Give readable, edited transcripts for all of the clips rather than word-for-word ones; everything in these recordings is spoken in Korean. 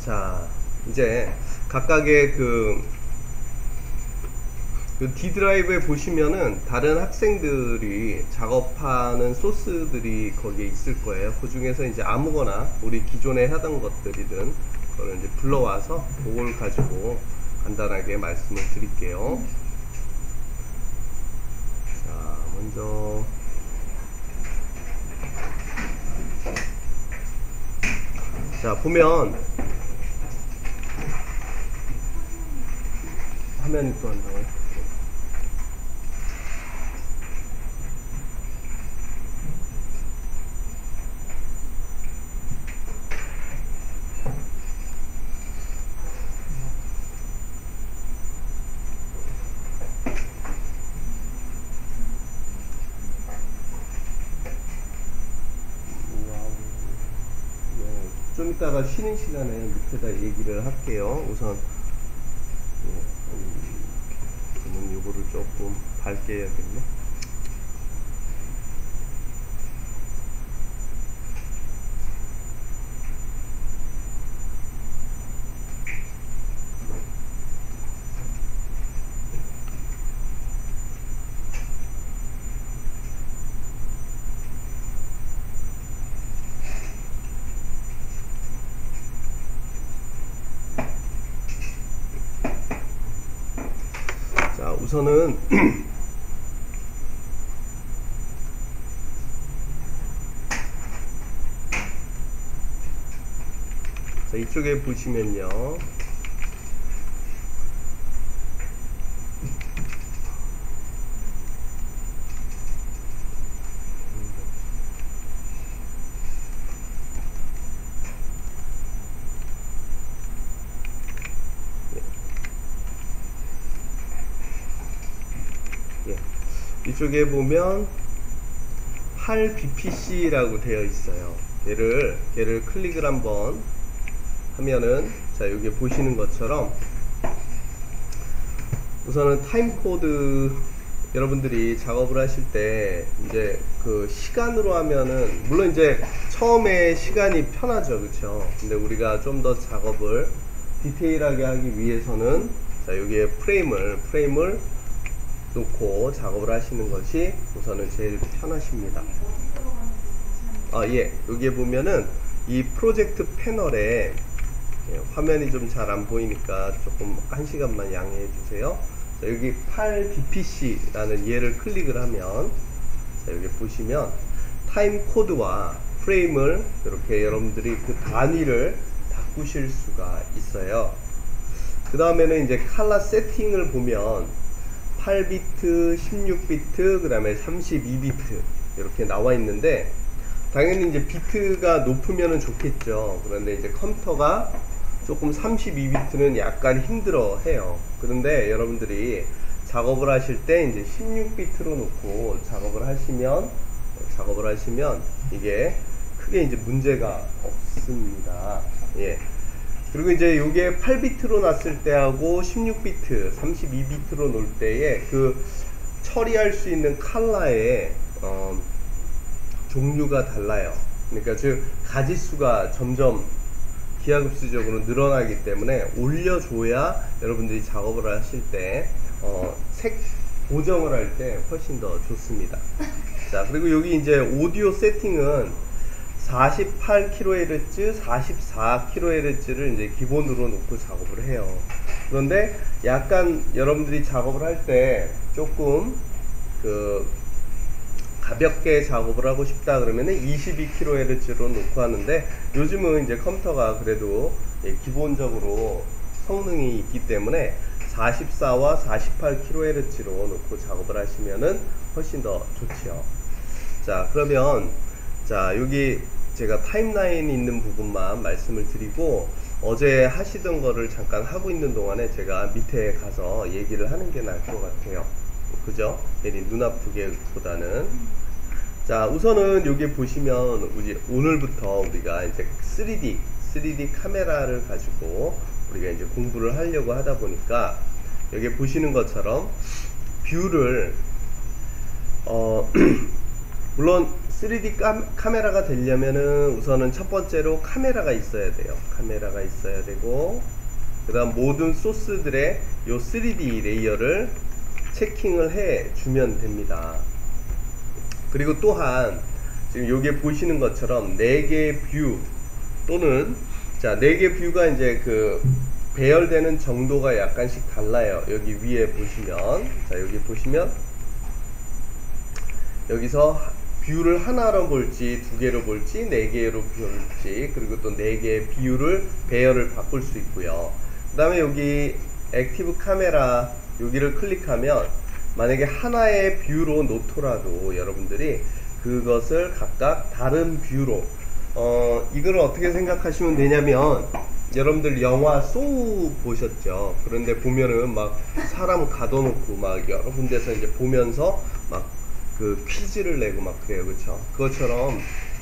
자, 이제 각각의 D 드라이브에 보시면은 다른 학생들이 작업하는 소스들이 거기에 있을 거예요. 그 중에서 이제 아무거나 우리 기존에 하던 것들이든 그걸 이제 불러와서 그걸 가지고 간단하게 말씀을 드릴게요. 자, 먼저 자, 보면 화면이 또 안 나와요. 좀 이따가 쉬는 시간에 밑에다 얘기를 할게요. 우선 저는 요거를 조금 밝게 해야겠네. 자, 우선은 자, 이쪽에 보시면요. 이쪽에 보면 8bpc라고 되어 있어요. 얘를 클릭을 한번 하면은, 자, 여기 보시는 것처럼 우선은 타임코드, 여러분들이 작업을 하실 때 이제 그 시간으로 하면은 물론 이제 처음에 시간이 편하죠, 그쵸? 근데 우리가 좀 더 작업을 디테일하게 하기 위해서는, 자, 여기에 프레임을 놓고 작업을 하시는 것이 우선은 제일 편하십니다. 여기에 보면은 이 프로젝트 패널에 화면이 좀 잘 안 보이니까 조금 1시간만 양해해 주세요. 자, 여기 8bpc라는 얘를 클릭을 하면, 자, 여기 보시면 타임 코드와 프레임을 이렇게 여러분들이 그 단위를 바꾸실 수가 있어요. 그 다음에는 이제 컬러 세팅을 보면 8비트, 16비트, 그 다음에 32비트 이렇게 나와 있는데, 당연히 이제 비트가 높으면 좋겠죠. 그런데 이제 컴퓨터가 조금 32비트는 약간 힘들어 해요. 그런데 여러분들이 작업을 하실 때 이제 16비트로 놓고 작업을 하시면 이게 크게 이제 문제가 없습니다. 예. 그리고 이제 요게 8비트로 놨을 때하고 16비트, 32비트로 놓을 때에 그 처리할 수 있는 컬러의 종류가 달라요. 그러니까 즉 가지수가 점점 기하급수적으로 늘어나기 때문에 올려줘야 여러분들이 작업을 하실 때 색 보정을 할 때 훨씬 더 좋습니다. 자, 그리고 여기 이제 오디오 세팅은 48kHz, 44kHz를 이제 기본으로 놓고 작업을 해요. 그런데 약간 여러분들이 작업을 할 때 조금 가볍게 작업을 하고 싶다 그러면은 22kHz로 놓고 하는데, 요즘은 이제 컴퓨터가 그래도 기본적으로 성능이 있기 때문에 44와 48kHz로 놓고 작업을 하시면은 훨씬 더 좋지요. 자, 그러면 자, 여기 제가 타임라인이 있는 부분만 말씀을 드리고, 어제 하시던 거를 잠깐 하고 있는 동안에 제가 밑에 가서 얘기를 하는 게 나을 것 같아요. 그죠? 괜히 눈 아프게 보다는. 자, 우선은 여기 보시면 오늘부터 우리가 이제 3D 카메라를 가지고 우리가 이제 공부를 하려고 하다 보니까, 여기 보시는 것처럼 뷰를 물론 3D 카메라가 되려면은 우선은 첫 번째로 카메라가 있어야 돼요. 카메라가 있어야 되고, 그 다음 모든 소스들의 요 3D 레이어를 체킹을 해 주면 됩니다. 그리고 또한 지금 여기에 보시는 것처럼 4개의 뷰 또는 자 4개 뷰가 이제 그 배열되는 정도가 약간씩 달라요. 여기 위에 보시면, 자 여기 보시면 여기서 뷰를 하나로 볼지 2개로 볼지 4개로 볼지, 그리고 또 4개의 뷰를 배열을 바꿀 수 있고요. 그 다음에 여기 액티브 카메라 여기를 클릭하면 만약에 하나의 뷰로 놓더라도 여러분들이 그것을 각각 다른 뷰로 이걸 어떻게 생각하시면 되냐면, 여러분들 영화 소우 보셨죠? 그런데 보면은 막 사람 가둬놓고 막 여러 군데서 이제 보면서 막 그 퀴즈를 내고 막 그래요, 그쵸? 그것처럼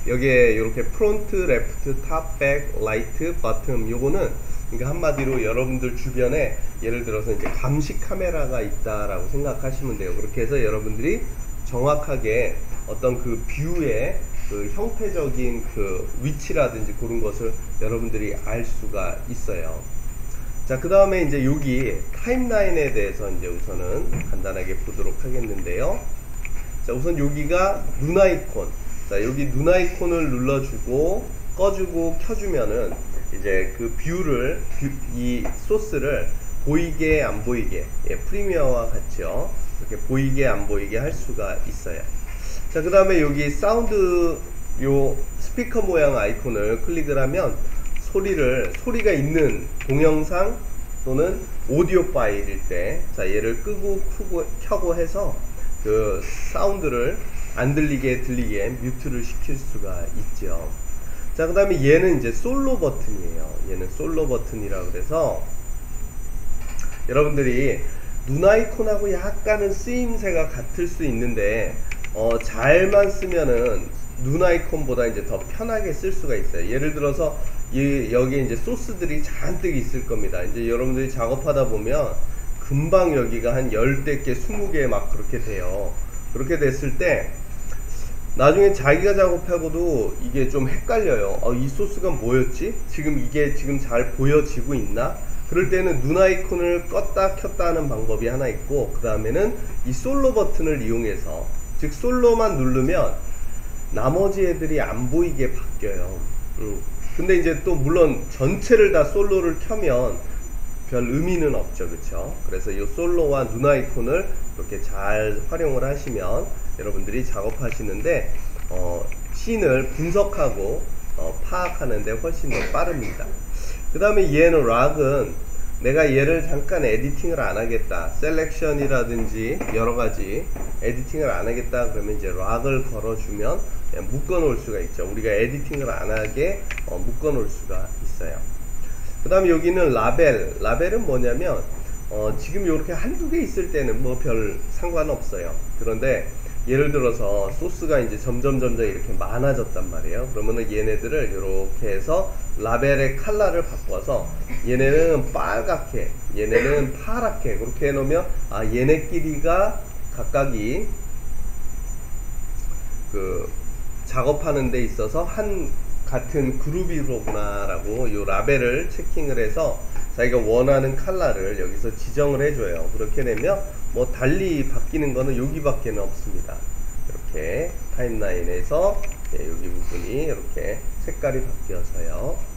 여기에 이렇게 프론트, 레프트, 탑, 백, 라이트, 버튼, 요거는 그러니까 한마디로 여러분들 주변에 예를 들어서 이제 감시 카메라가 있다라고 생각하시면 돼요. 그렇게 해서 여러분들이 정확하게 어떤 그 뷰의 그 형태적인 그 위치라든지 그런 것을 여러분들이 알 수가 있어요. 자, 그 다음에 이제 여기 타임라인에 대해서 이제 우선은 간단하게 보도록 하겠는데요. 자, 우선 여기가 눈 아이콘. 자, 여기 눈 아이콘을 눌러주고 꺼주고 켜주면은 이제 그 뷰를 이 소스를 보이게 안 보이게, 예, 프리미어와 같이요, 이렇게 보이게 안 보이게 할 수가 있어요. 자, 그 다음에 여기 사운드 요 스피커 모양 아이콘을 클릭을 하면 소리가 있는 동영상 또는 오디오 파일일 때, 자 얘를 끄고 켜고 해서 그 사운드를 안 들리게 들리게 뮤트를 시킬 수가 있죠. 자, 그 다음에 얘는 이제 솔로 버튼이에요. 얘는 솔로 버튼이라고 그래서 여러분들이 눈 아이콘하고 약간은 쓰임새가 같을 수 있는데 잘만 쓰면은 눈 아이콘보다 이제 더 편하게 쓸 수가 있어요. 예를 들어서 여기 이제 소스들이 잔뜩 있을 겁니다. 이제 여러분들이 작업하다 보면 금방 여기가 한 10개, 20개 막 그렇게 돼요. 그렇게 됐을 때 나중에 자기가 작업하고도 이게 좀 헷갈려요. 이 소스가 뭐였지? 이게 지금 잘 보여지고 있나? 그럴 때는 눈 아이콘을 껐다 켰다 하는 방법이 하나 있고, 그 다음에는 이 솔로 버튼을 이용해서, 즉 솔로만 누르면 나머지 애들이 안 보이게 바뀌어요. 근데 이제 또 물론 전체를 다 솔로를 켜면 별 의미는 없죠, 그쵸? 그래서 이 솔로와 눈 아이콘을 이렇게 잘 활용을 하시면 여러분들이 작업하시는데 씬을 분석하고 파악하는데 훨씬 더 빠릅니다. 그 다음에 얘는 락은 내가 얘를 잠깐 에디팅을 안 하겠다, 셀렉션이라든지 여러가지 에디팅을 안 하겠다 그러면 이제 락을 걸어주면 묶어 놓을 수가 있죠. 우리가 에디팅을 안 하게 묶어 놓을 수가 있어요. 그 다음에 여기는 라벨은 뭐냐면 지금 이렇게 한두 개 있을 때는 뭐 별 상관없어요. 그런데 예를 들어서 소스가 이제 점점 이렇게 많아졌단 말이에요. 그러면은 얘네들을 이렇게 해서 라벨의 컬러를 바꿔서 얘네는 빨갛게, 얘네는 파랗게 그렇게 해 놓으면 얘네끼리가 각각이 그 작업하는 데 있어서 같은 그룹이로구나 라고 요 라벨을 체킹을 해서 자기가 원하는 컬러를 여기서 지정을 해줘요. 그렇게 되면 뭐 달리 바뀌는 거는 여기밖에는 없습니다. 이렇게 타임라인에서 여기 부분이 이렇게 색깔이 바뀌어서요.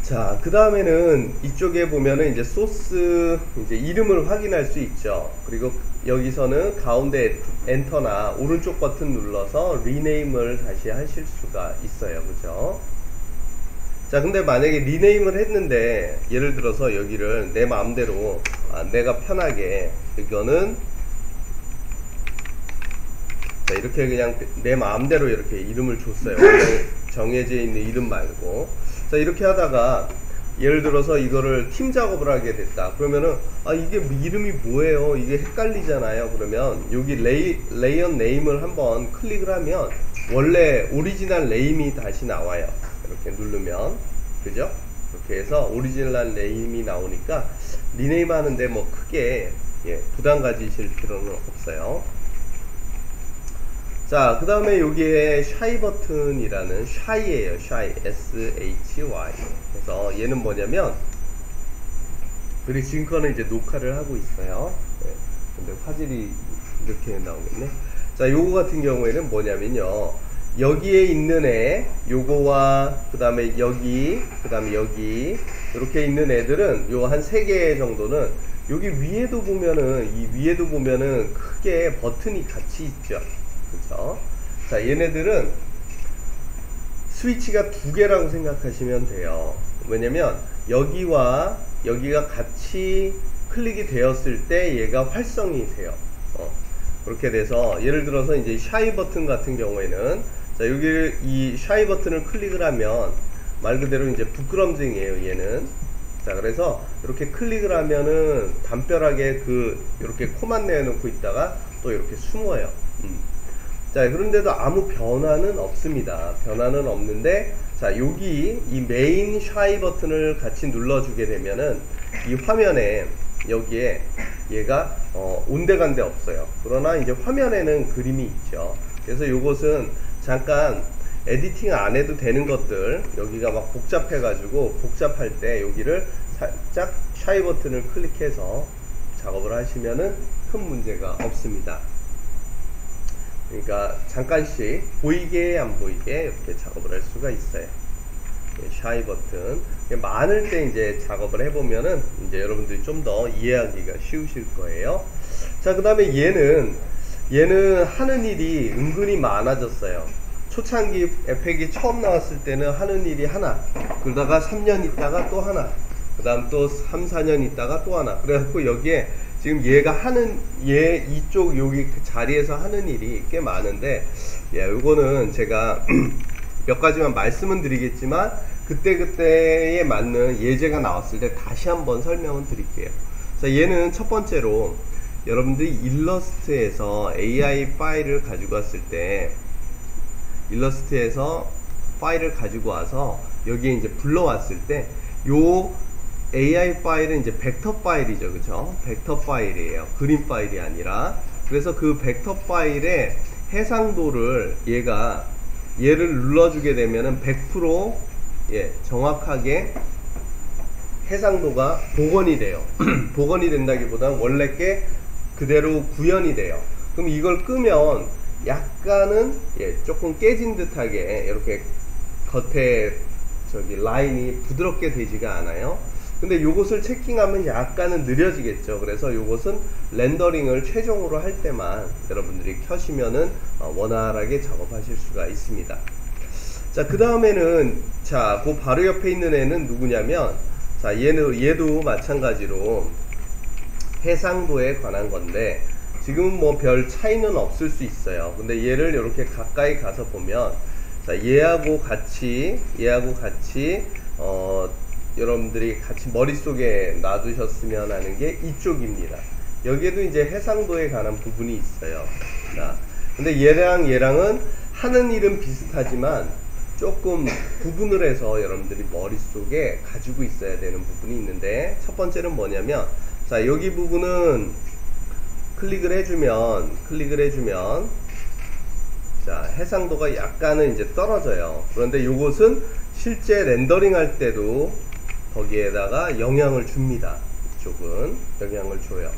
자, 그 다음에는 이쪽에 보면은 이제 소스 이제 이름을 확인할 수 있죠. 그리고 여기서는 가운데 엔터나 오른쪽 버튼 눌러서 리네임을 다시 하실 수가 있어요. 그죠? 자, 근데 만약에 리네임을 했는데 예를 들어서 여기를 내 마음대로 내가 편하게 이거는 자, 이렇게 그냥 내 마음대로 이렇게 이름을 줬어요. 정해져 있는 이름 말고. 자, 이렇게 하다가 예를 들어서 이거를 팀 작업을 하게 됐다. 그러면은 이게 이름이 뭐예요? 이게 헷갈리잖아요. 그러면 여기 레이어 네임을 한번 클릭을 하면 원래 오리지널 네임이 다시 나와요. 이렇게 누르면, 그죠? 이렇게 해서 오리지널 네임이 나오니까 리네임 하는데 뭐 크게 부담 가지실 필요는 없어요. 자, 그 다음에 여기에 샤이 버튼이라는 샤이예요. 샤이, SHY. 그래서 얘는 뭐냐면, 그리고 지금까지는 이제 녹화를 하고 있어요. 네. 근데 화질이 이렇게 나오겠네. 자, 요거 같은 경우에는 뭐냐면요, 여기에 있는 애, 요거와 그 다음에 여기, 그 다음에 여기 이렇게 있는 애들은 요 한 3개 정도는 여기 위에도 보면은, 이 위에도 보면은 크게 버튼이 같이 있죠. 그죠? 자, 얘네들은 스위치가 2개라고 생각하시면 돼요. 왜냐면 여기와 여기가 같이 클릭이 되었을 때 얘가 활성이 돼요. 그렇게 돼서 예를 들어서 이제 샤이 버튼 같은 경우에는, 자, 여기 이 샤이 버튼을 클릭을 하면 말 그대로 이제 부끄럼증이에요, 얘는. 자, 그래서 이렇게 클릭을 하면은 담벼락에 이렇게 코만 내놓고 있다가 또 이렇게 숨어요. 자, 그런데도 아무 변화는 없습니다. 변화는 없는데, 자, 여기 이 메인 샤이 버튼을 같이 눌러주게 되면은 이 화면에 여기에 얘가 온데간데 없어요. 그러나 이제 화면에는 그림이 있죠. 그래서 요것은 잠깐 에디팅 안 해도 되는 것들, 여기가 막 복잡해 가지고 복잡할 때 여기를 살짝 샤이 버튼을 클릭해서 작업을 하시면은 큰 문제가 없습니다. 그러니까 잠깐씩 보이게 안 보이게 이렇게 작업을 할 수가 있어요. 샤이 버튼 많을 때 이제 작업을 해보면은 이제 여러분들이 좀 더 이해하기가 쉬우실 거예요. 자, 그 다음에 얘는 하는 일이 은근히 많아졌어요. 초창기 에펙이 처음 나왔을 때는 하는 일이 하나, 그러다가 3년 있다가 또 하나, 그 다음 또 3, 4년 있다가 또 하나. 그래갖고 여기에 지금 얘가 얘 이쪽 여기 그 자리에서 하는 일이 꽤 많은데, 요거는 제가 몇 가지만 말씀은 드리겠지만 그때에 맞는 예제가 나왔을 때 다시 한번 설명을 드릴게요. 자, 얘는 첫 번째로 여러분들이 일러스트에서 AI 파일을 가지고 왔을 때, 일러스트에서 파일을 가지고 와서 여기에 이제 불러왔을 때, 요 AI 파일은 이제 벡터 파일이죠. 그죠? 벡터 파일이에요. 그림 파일이 아니라. 그래서 그 벡터 파일의 해상도를 얘를 눌러주게 되면은 100% 정확하게 해상도가 복원이 돼요. 복원이 된다기보다는 원래 게 그대로 구현이 돼요. 그럼 이걸 끄면 약간은 조금 깨진 듯하게 이렇게 겉에 라인이 부드럽게 되지가 않아요. 근데 요것을 체킹하면 약간은 느려지겠죠. 그래서 요것은 렌더링을 최종으로 할 때만 여러분들이 켜시면은 원활하게 작업하실 수가 있습니다. 자, 그 다음에는, 자, 그 바로 옆에 있는 애는 누구냐면, 자, 얘도 마찬가지로 해상도에 관한 건데, 지금은 뭐 별 차이는 없을 수 있어요. 근데 얘를 이렇게 가까이 가서 보면, 자, 얘하고 같이 여러분들이 같이 머릿속에 놔두셨으면 하는 게 이쪽입니다. 여기에도 이제 해상도에 관한 부분이 있어요. 자, 근데 얘랑은 하는 일은 비슷하지만 조금 구분을 해서 여러분들이 머릿속에 가지고 있어야 되는 부분이 있는데, 첫 번째는 뭐냐면, 자, 여기 부분은 클릭을 해주면 자, 해상도가 약간은 이제 떨어져요. 그런데 요것은 실제 렌더링 할 때도 거기에다가 영향을 줍니다. 이쪽은 영향을 줘요.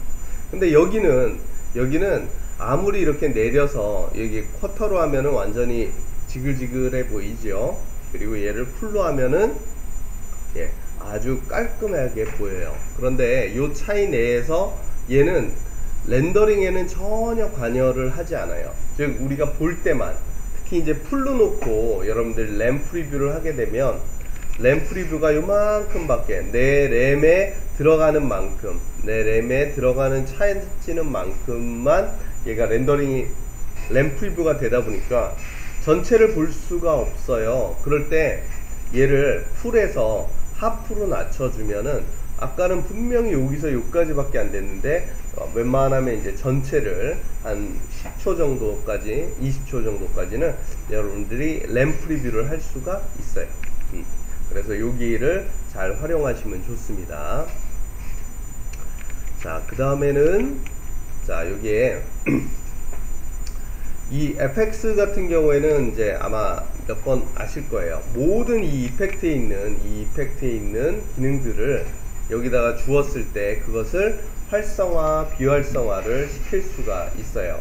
근데 여기는 아무리 이렇게 내려서 여기 쿼터로 하면은 완전히 지글지글해 보이죠. 그리고 얘를 풀로 하면은 아주 깔끔하게 보여요. 그런데 요 차이 내에서 얘는 렌더링에는 전혀 관여를 하지 않아요. 즉 우리가 볼 때만, 특히 이제 풀로 놓고 여러분들 램 프리뷰를 하게 되면 램 프리뷰가 요만큼밖에, 내 램에 들어가는 만큼, 내 램에 들어가는 차지는 만큼만 얘가 렌더링이 램 프리뷰가 되다 보니까 전체를 볼 수가 없어요. 그럴 때 얘를 풀에서 하프로 낮춰주면은, 아까는 분명히 여기서 여기까지밖에 안 됐는데 웬만하면 이제 전체를 한 10초 정도까지, 20초 정도까지는 여러분들이 램 프리뷰를 할 수가 있어요. 그래서 여기를 잘 활용하시면 좋습니다. 자, 그 다음에는, 자, 여기에 이 FX 같은 경우에는 이제 아마 몇 번 아실 거예요. 모든 이 이펙트에 있는 기능들을 여기다가 주었을 때 그것을 활성화, 비활성화를 시킬 수가 있어요.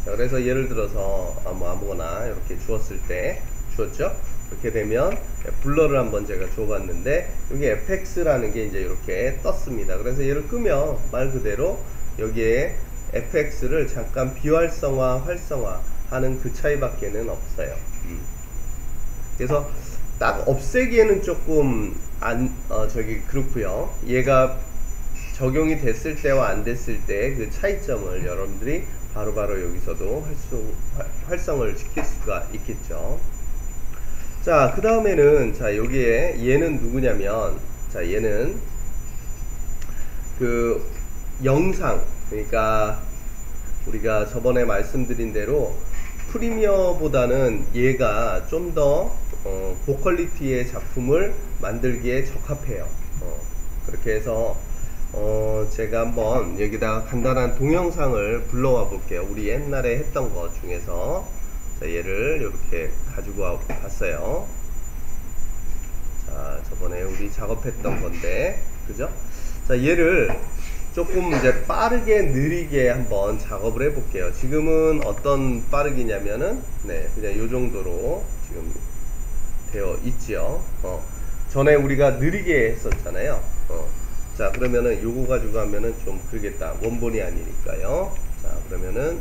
자, 그래서 예를 들어서 아무거나 이렇게 주었죠? 이렇게 되면 블러를 한번 제가 줘봤는데 여기 FX라는 게 이제 이렇게 떴습니다. 그래서 얘를 끄면 말 그대로 여기에 FX를 잠깐 비활성화, 활성화 하는 그 차이밖에는 없어요. 그래서 딱 없애기에는 조금 그렇고요. 얘가 적용이 됐을 때와 안 됐을 때 그 차이점을 여러분들이 바로바로 여기서도 활성을 시킬 수가 있겠죠. 자, 그 다음에는, 자, 여기에, 얘는 누구냐면, 자, 얘는, 그, 영상, 그러니까, 우리가 저번에 말씀드린 대로, 프리미어보다는 얘가 좀 더, 고퀄리티의 작품을 만들기에 적합해요. 그렇게 해서, 제가 한번 여기다가 간단한 동영상을 불러와 볼게요. 우리 옛날에 했던 것 중에서. 자, 얘를 이렇게 가지고 와 봤어요. 자, 저번에 우리 작업했던 건데, 그죠? 자, 얘를 조금 이제 빠르게 느리게 한번 작업을 해 볼게요. 지금은 어떤 빠르기냐면은, 네, 그냥 요 정도로 지금 되어 있지요. 전에 우리가 느리게 했었잖아요. 자, 그러면은 요거 가지고 하면은 좀 그러겠다. 원본이 아니니까요. 자, 그러면은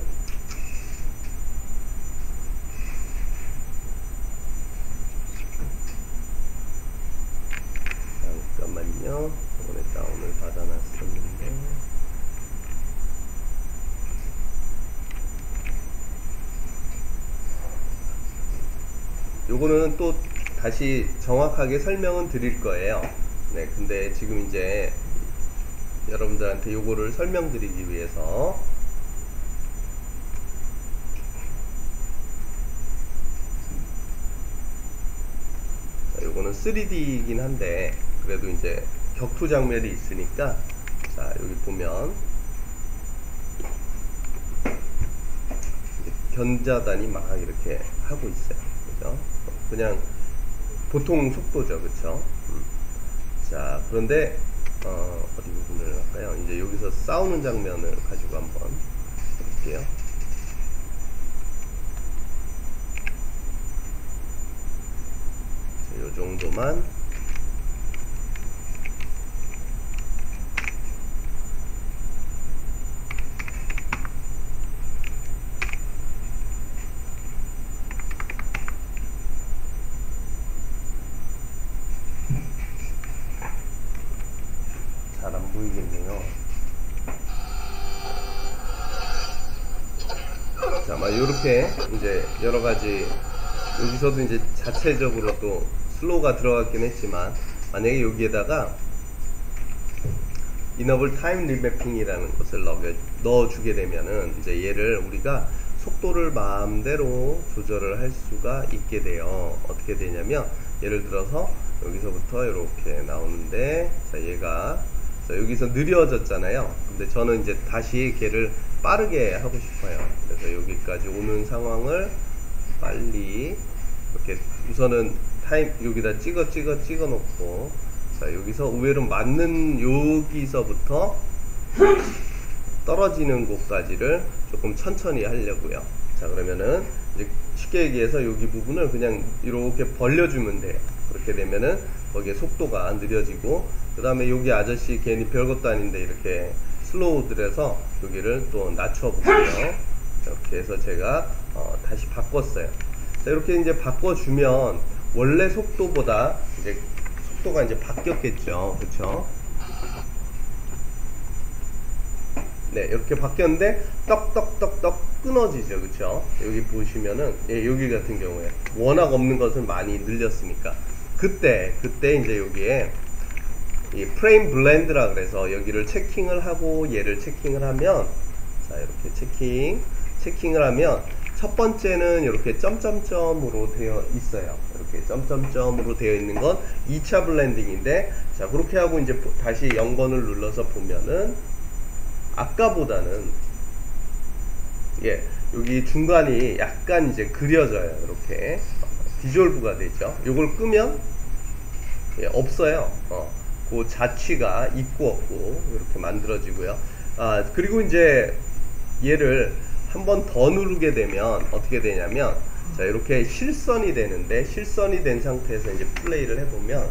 잠깐만요. 저번에 다운을 받아놨었는데 요거는 또 다시 정확하게 설명은 드릴 거예요. 네, 근데 지금 이제 여러분들한테 요거를 설명드리기 위해서 요거는 3D이긴 한데 그래도 이제 격투 장면이 있으니까 자, 여기 보면 견자단이 막 이렇게 하고 있어요. 그죠? 그냥 보통 속도죠. 그쵸? 자, 그런데 어디 부분을 할까요? 이제 여기서 싸우는 장면을 가지고 한번 해볼게요. 자, 요 정도만. 잘 안 보이겠네요. 자, 막 요렇게 이제 여러 가지 여기서도 이제 자체적으로 또 슬로우가 들어갔긴 했지만 만약에 여기에다가 이너블 타임 리매핑이라는 것을 넣어주게 되면은 이제 얘를 우리가 속도를 마음대로 조절을 할 수가 있게 돼요. 어떻게 되냐면 예를 들어서 여기서부터 이렇게 나오는데 자, 얘가 자, 여기서 느려졌잖아요. 근데 저는 이제 다시 걔를 빠르게 하고 싶어요. 그래서 여기까지 오는 상황을 빨리 이렇게 우선은 타임 여기다 찍어 놓고 자, 여기서 우회로 맞는 여기서부터 떨어지는 곳까지를 조금 천천히 하려고요. 자, 그러면은 이제 쉽게 얘기해서 여기 부분을 그냥 이렇게 벌려주면 돼요. 그렇게 되면은 거기에 속도가 느려지고 그 다음에 여기 아저씨 괜히 별것도 아닌데 이렇게 슬로우들에서 여기를 또 낮춰볼게요. 이렇게 해서 제가 다시 바꿨어요. 자, 이렇게 이제 바꿔주면 원래 속도보다 이제 속도가 이제 바뀌었겠죠. 그쵸? 네, 이렇게 바뀌었는데 떡떡떡떡 끊어지죠. 그쵸? 여기 보시면은 예, 여기 같은 경우에 워낙 없는 것을 많이 늘렸으니까 그때 이제 여기에 이 프레임 블렌드라 그래서 여기를 체킹을 하고 얘를 체킹을 하면 자, 이렇게 체킹을 하면 첫 번째는 이렇게 점점점으로 되어 있어요. 이렇게 점점점으로 되어 있는 건 2차 블렌딩인데 자, 그렇게 하고 이제 다시 0번을 눌러서 보면은 아까보다는 예, 여기 중간이 약간 이제 그려져요. 이렇게 디졸브가 되죠. 요걸 끄면 예, 없어요. 그 자취가 있고 없고 이렇게 만들어지고요. 그리고 이제 얘를 한 번 더 누르게 되면 어떻게 되냐면, 자, 이렇게 실선이 되는데, 실선이 된 상태에서 이제 플레이를 해보면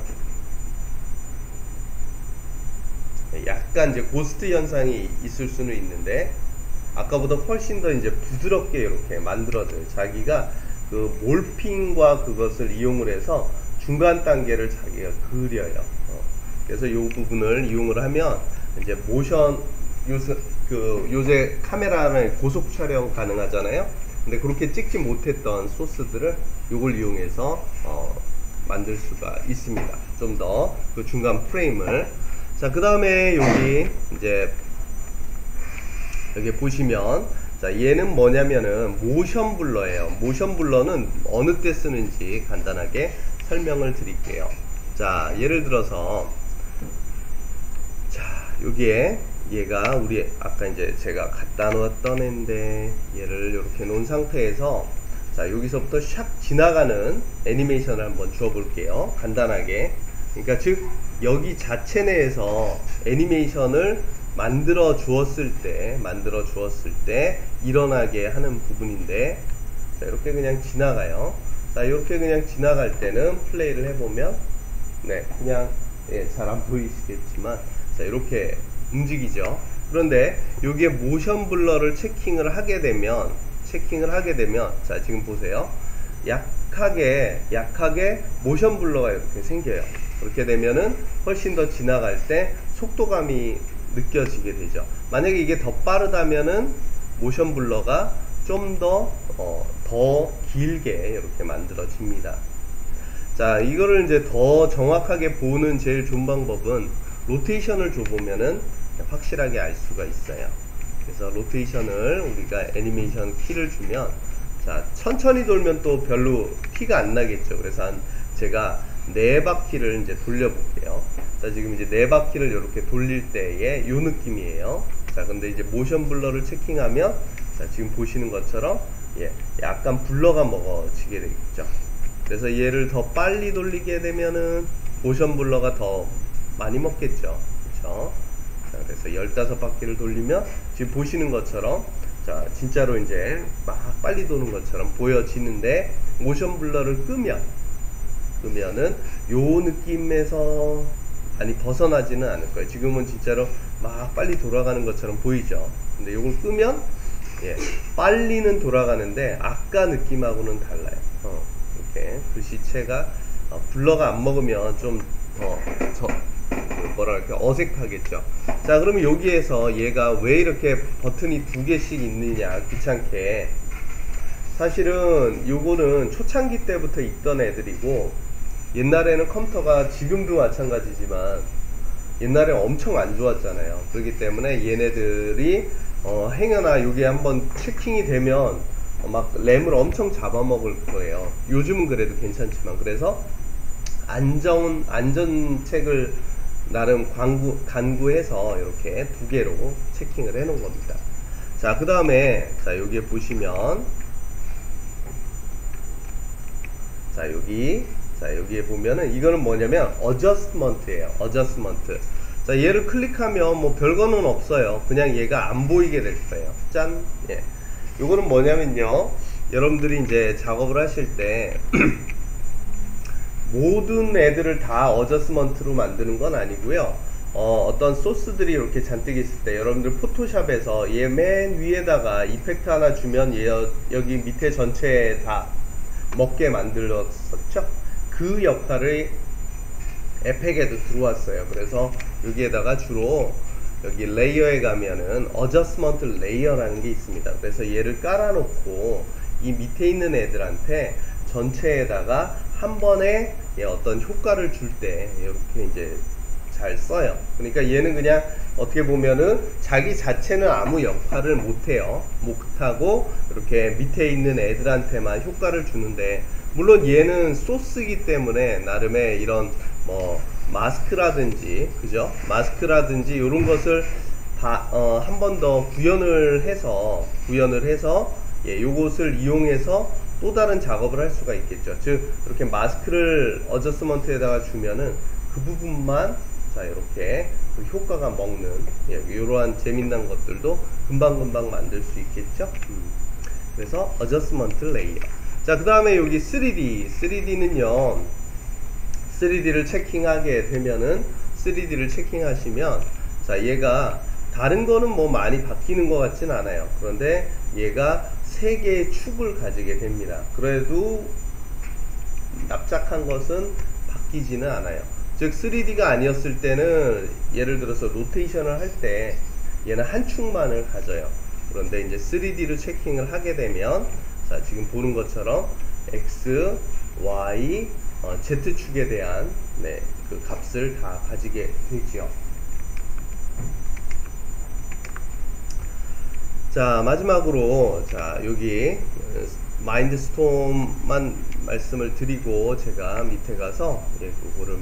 약간 이제 고스트 현상이 있을 수는 있는데, 아까보다 훨씬 더 이제 부드럽게 이렇게 만들어져요. 자기가 그 몰핑과 그것을 이용을 해서 중간 단계를 자기가 그려요. 그래서 이 부분을 이용을 하면 이제 모션, 요새 카메라는 고속 촬영 가능하잖아요. 근데 그렇게 찍지 못했던 소스들을 이걸 이용해서 만들 수가 있습니다. 좀 더 그 중간 프레임을. 자, 그 다음에 여기 보시면, 자, 얘는 뭐냐면은 모션 블러예요. 모션 블러는 어느 때 쓰는지 간단하게 설명을 드릴게요. 자, 예를 들어서, 자, 여기에 얘가 우리 아까 이제 제가 갖다 놓았던 애인데, 얘를 이렇게 놓은 상태에서, 자, 여기서부터 샥 지나가는 애니메이션을 한번 주어 볼게요. 간단하게. 그러니까 즉 여기 자체 내에서 애니메이션을 만들어 주었을 때 일어나게 하는 부분인데, 자, 이렇게 그냥 지나가요. 자, 이렇게 그냥 지나갈 때는 플레이를 해보면, 네, 그냥, 예, 잘 안 보이시겠지만, 자, 이렇게 움직이죠. 그런데 여기에 모션 블러를 체킹을 하게 되면, 자, 지금 보세요. 약하게 모션 블러가 이렇게 생겨요. 그렇게 되면은 훨씬 더 지나갈 때 속도감이 느껴지게 되죠. 만약에 이게 더 빠르다면은 모션 블러가 좀 더 길게 이렇게 만들어집니다. 자, 이거를 이제 더 정확하게 보는 제일 좋은 방법은 로테이션을 줘보면은 확실하게 알 수가 있어요. 그래서 로테이션을 우리가 애니메이션 키를 주면, 자, 천천히 돌면 또 별로 티가 안 나겠죠. 그래서 제가 4바퀴를 이제 돌려볼게요. 자, 지금 이제 4바퀴를 이렇게 돌릴 때의 요 느낌이에요. 자, 근데 이제 모션 블러를 체킹하면, 자, 지금 보시는 것처럼, 예, 약간 블러가 먹어지게 되겠죠. 그래서 얘를 더 빨리 돌리게 되면은 모션 블러가 더 많이 먹겠죠. 그렇죠? 자, 그래서 15바퀴를 돌리면 지금 보시는 것처럼, 자, 진짜로 이제 막 빨리 도는 것처럼 보여지는데, 모션 블러를 끄면은 요 느낌에서 많이 벗어나지는 않을 거예요. 지금은 진짜로 막 빨리 돌아가는 것처럼 보이죠. 근데 요걸 끄면, 예, 빨리는 돌아가는데 아까 느낌하고는 달라요. 이렇게 글씨체가 블러가 안 먹으면 좀 뭐랄까 어색하겠죠. 자, 그러면 여기에서 얘가 왜 이렇게 버튼이 2개씩 있느냐, 귀찮게. 사실은 요거는 초창기 때부터 있던 애들이고, 옛날에는 컴퓨터가 지금도 마찬가지지만 옛날에 엄청 안 좋았잖아요. 그렇기 때문에 얘네들이 행여나 요게 한번 체킹이 되면 막 램을 엄청 잡아먹을 거예요. 요즘은 그래도 괜찮지만. 그래서 안전책을 나름 간구해서 이렇게 2개로 체킹을 해 놓은 겁니다. 자, 그 다음에, 자, 여기에 보시면, 자, 여기에 보면은 이거는 뭐냐면 어저스먼트예요. 어저스먼트. 자, 얘를 클릭하면 뭐 별거는 없어요. 그냥 얘가 안 보이게 될 거예요. 짠. 예. 요거는 뭐냐면요, 여러분들이 이제 작업을 하실 때 모든 애들을 다 어저스먼트로 만드는 건 아니고요. 어떤 소스들이 이렇게 잔뜩 있을 때 여러분들 포토샵에서 얘 맨 위에다가 이펙트 하나 주면 얘 여기 밑에 전체에 다 먹게 만들었었죠. 그 역할을 에펙에도 들어왔어요. 그래서 여기에다가 주로 여기 레이어에 가면은 어저스먼트 레이어라는 게 있습니다. 그래서 얘를 깔아놓고 이 밑에 있는 애들한테 전체에다가 한 번에 어떤 효과를 줄 때 이렇게 이제 잘 써요. 그러니까 얘는 그냥 어떻게 보면은 자기 자체는 아무 역할을 못해요. 못하고 이렇게 밑에 있는 애들한테만 효과를 주는데, 물론 얘는 소스이기 때문에 나름의 이런 뭐 마스크라든지, 그죠? 마스크라든지 이런 것을 한 번 더 구현을 해서 예, 요것을 이용해서 또 다른 작업을 할 수가 있겠죠. 즉 이렇게 마스크를 어저스먼트에다가 주면은 그 부분만 자 이렇게 그 효과가 먹는 예, 이러한 재미난 것들도 금방금방 만들 수 있겠죠. 그래서 어저스먼트 레이어. 자, 그 다음에 여기 3D는요 3D를 체킹하게 되면은 3D를 체킹하시면 자 얘가 다른 거는 뭐 많이 바뀌는 것 같진 않아요. 그런데 얘가 3개의 축을 가지게 됩니다. 그래도 납작한 것은 바뀌지는 않아요. 즉 3D가 아니었을 때는 예를 들어서 로테이션을 할 때 얘는 한 축만을 가져요. 그런데 이제 3D로 체킹을 하게 되면 자 지금 보는 것처럼 X, Y, Z축에 대한 네, 그 값을 다 가지게 되죠. 자 마지막으로 자 여기 마인드스톰만 말씀을 드리고 제가 밑에 가서 예, 그거를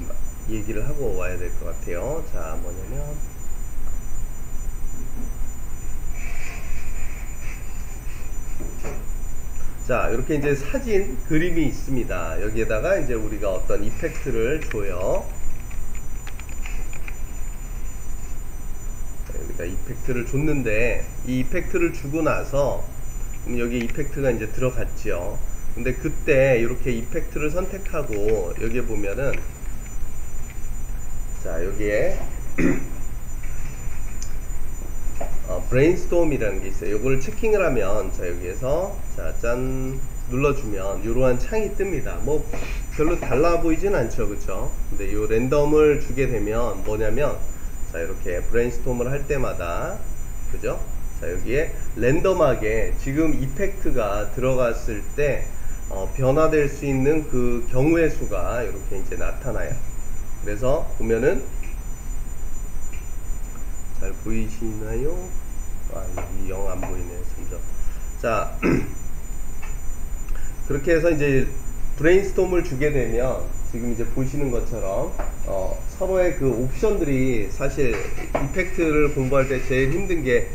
얘기를 하고 와야 될 것 같아요. 자 뭐냐면 자 이렇게 이제 사진 그림이 있습니다. 여기에다가 이제 우리가 어떤 이펙트를 줘요. 여기다 이펙트를 줬는데 이 이펙트를 주고 나서 여기 이펙트가 이제 들어갔죠. 근데 그때 이렇게 이펙트를 선택하고 여기에 보면은 자 여기에 브레인스톰이라는 게 있어요. 이걸 체킹을 하면 자 여기에서 자 짠 눌러주면 이러한 창이 뜹니다. 뭐 별로 달라 보이진 않죠, 그쵸? 근데 이 랜덤을 주게 되면 뭐냐면 자 이렇게 브레인스톰을 할 때마다 그죠? 자 여기에 랜덤하게 지금 이펙트가 들어갔을 때 변화될 수 있는 그 경우의 수가 이렇게 이제 나타나요. 그래서 보면은 잘 보이시나요? 아 여기 영 안 보이네요 점점. 자 그렇게 해서 이제 브레인스톰을 주게 되면 지금 이제 보시는 것처럼 서로의 그 옵션들이 사실 이펙트를 공부할 때 제일 힘든 게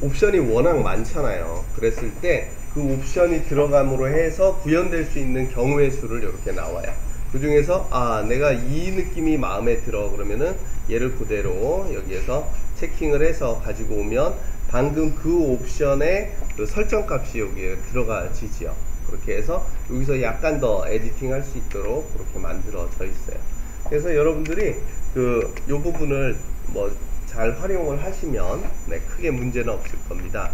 옵션이 워낙 많잖아요. 그랬을 때 그 옵션이 들어감으로 해서 구현될 수 있는 경우의 수를 이렇게 나와요. 그 중에서 아 내가 이 느낌이 마음에 들어 그러면은 얘를 그대로 여기에서 체킹을 해서 가지고 오면 방금 그 옵션의 그 설정 값이 여기에 들어가지죠. 그렇게 해서 여기서 약간 더 에디팅 할 수 있도록 그렇게 만들어져 있어요. 그래서 여러분들이 그 요 부분을 뭐 잘 활용을 하시면 네, 크게 문제는 없을 겁니다.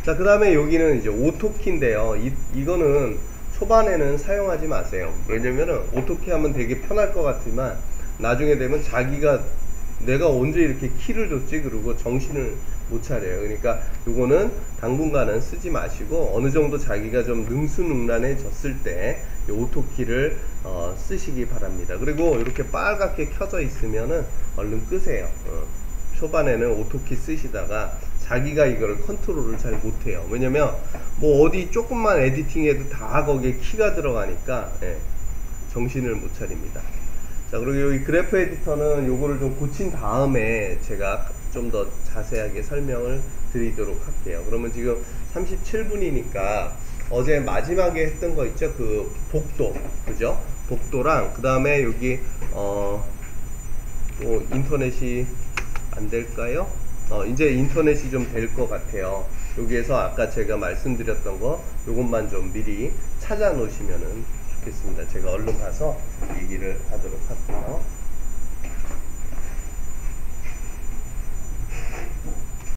자, 그 다음에 여기는 이제 오토키인데요. 이거는 초반에는 사용하지 마세요. 왜냐면은 오토키 하면 되게 편할 것 같지만 나중에 되면 자기가 내가 언제 이렇게 키를 줬지 그러고 정신을 못 차려요. 그러니까 요거는 당분간은 쓰지 마시고 어느 정도 자기가 좀 능수능란해졌을 때 이 오토키를 쓰시기 바랍니다. 그리고 이렇게 빨갛게 켜져 있으면은 얼른 끄세요. 초반에는 오토키 쓰시다가 자기가 이거를 컨트롤을 잘 못해요. 왜냐면 뭐 어디 조금만 에디팅해도 다 거기에 키가 들어가니까 예, 정신을 못 차립니다. 자 그리고 여기 그래프 에디터는 요거를 좀 고친 다음에 제가 좀 더 자세하게 설명을 드리도록 할게요. 그러면 지금 37분이니까 어제 마지막에 했던 거 있죠? 그 복도 그죠? 복도랑 그 다음에 여기 인터넷이 안 될까요? 이제 인터넷이 좀 될 것 같아요. 여기에서 아까 제가 말씀드렸던 거 요것만 좀 미리 찾아 놓으시면은 좋겠습니다. 제가 얼른 가서 얘기를 하도록 할게요.